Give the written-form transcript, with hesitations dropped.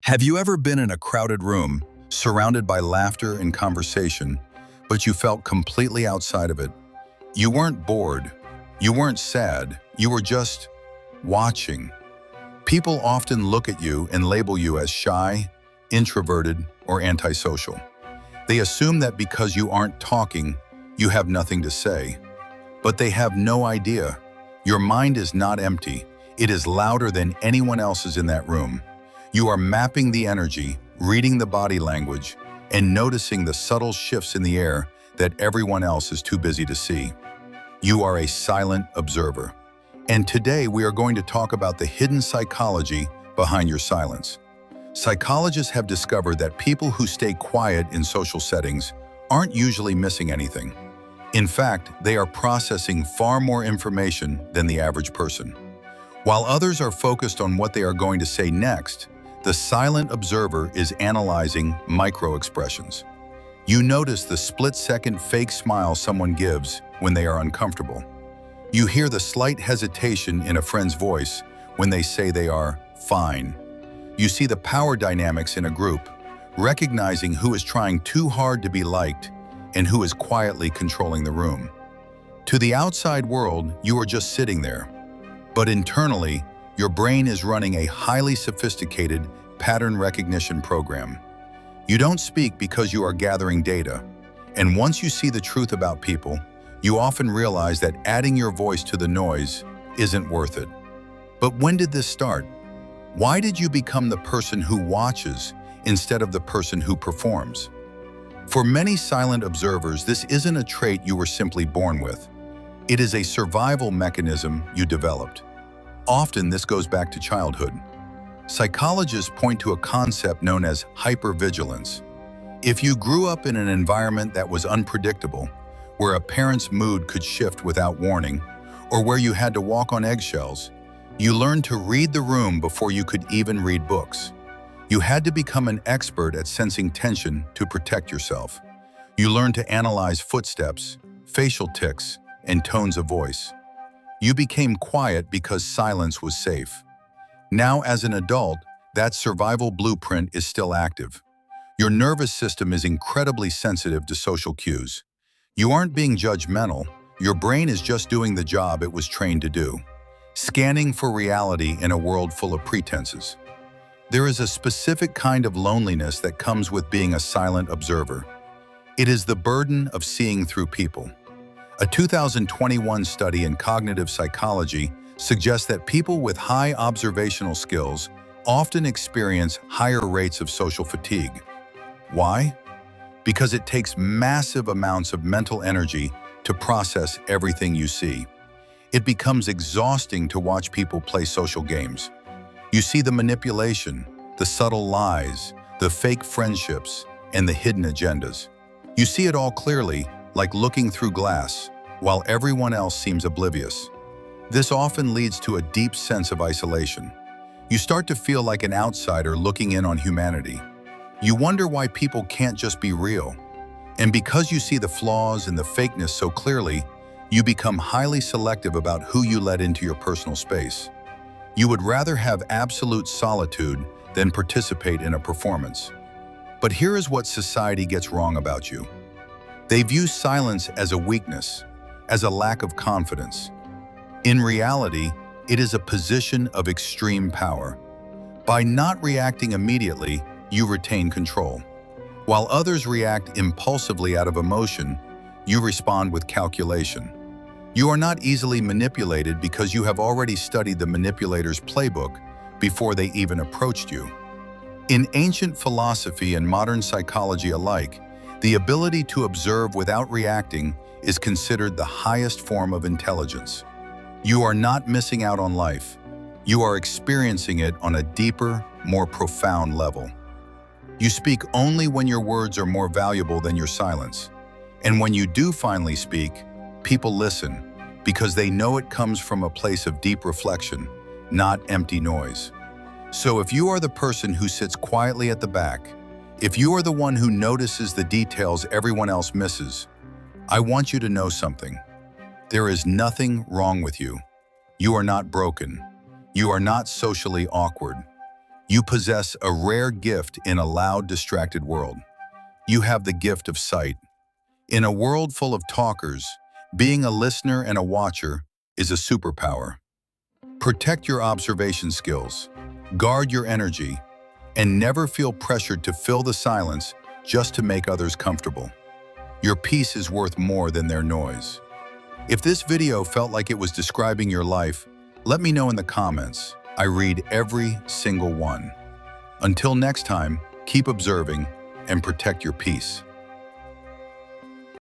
Have you ever been in a crowded room, surrounded by laughter and conversation, but you felt completely outside of it? You weren't bored, you weren't sad, you were just watching. People often look at you and label you as shy, introverted, or antisocial. They assume that because you aren't talking, you have nothing to say. But they have no idea. Your mind is not empty. It is louder than anyone else's in that room. You are mapping the energy, reading the body language, and noticing the subtle shifts in the air that everyone else is too busy to see. You are a silent observer. And today we are going to talk about the hidden psychology behind your silence. Psychologists have discovered that people who stay quiet in social settings aren't usually missing anything. In fact, they are processing far more information than the average person. While others are focused on what they are going to say next, the silent observer is analyzing micro-expressions. You notice the split-second fake smile someone gives when they are uncomfortable. You hear the slight hesitation in a friend's voice when they say they are fine. You see the power dynamics in a group, recognizing who is trying too hard to be liked and who is quietly controlling the room. To the outside world, you are just sitting there. But internally, your brain is running a highly sophisticated pattern recognition program. You don't speak because you are gathering data. And once you see the truth about people, you often realize that adding your voice to the noise isn't worth it. But when did this start? Why did you become the person who watches instead of the person who performs? For many silent observers, this isn't a trait you were simply born with. It is a survival mechanism you developed. Often this goes back to childhood. Psychologists point to a concept known as hypervigilance. If you grew up in an environment that was unpredictable, where a parent's mood could shift without warning, or where you had to walk on eggshells, you learned to read the room before you could even read books. You had to become an expert at sensing tension to protect yourself. You learned to analyze footsteps, facial tics, and tones of voice. You became quiet because silence was safe. Now, as an adult, that survival blueprint is still active. Your nervous system is incredibly sensitive to social cues. You aren't being judgmental, your brain is just doing the job it was trained to do, scanning for reality in a world full of pretenses. There is a specific kind of loneliness that comes with being a silent observer. It is the burden of seeing through people. A 2021 study in cognitive psychology suggests that people with high observational skills often experience higher rates of social fatigue. Why? Because it takes massive amounts of mental energy to process everything you see. It becomes exhausting to watch people play social games. You see the manipulation, the subtle lies, the fake friendships, and the hidden agendas. You see it all clearly, like looking through glass, while everyone else seems oblivious. This often leads to a deep sense of isolation. You start to feel like an outsider looking in on humanity. You wonder why people can't just be real. And because you see the flaws and the fakeness so clearly, you become highly selective about who you let into your personal space. You would rather have absolute solitude than participate in a performance. But here is what society gets wrong about you. They view silence as a weakness, as a lack of confidence. In reality, it is a position of extreme power. By not reacting immediately, you retain control. While others react impulsively out of emotion, you respond with calculation. You are not easily manipulated because you have already studied the manipulator's playbook before they even approached you. In ancient philosophy and modern psychology alike, the ability to observe without reacting is considered the highest form of intelligence. You are not missing out on life. You are experiencing it on a deeper, more profound level. You speak only when your words are more valuable than your silence. And when you do finally speak, people listen because they know it comes from a place of deep reflection, not empty noise. So if you are the person who sits quietly at the back, if you are the one who notices the details everyone else misses, I want you to know something. There is nothing wrong with you. You are not broken. You are not socially awkward. You possess a rare gift in a loud, distracted world. You have the gift of sight. In a world full of talkers, being a listener and a watcher is a superpower. Protect your observation skills, guard your energy, and never feel pressured to fill the silence just to make others comfortable. Your peace is worth more than their noise. If this video felt like it was describing your life, let me know in the comments. I read every single one. Until next time, keep observing and protect your peace.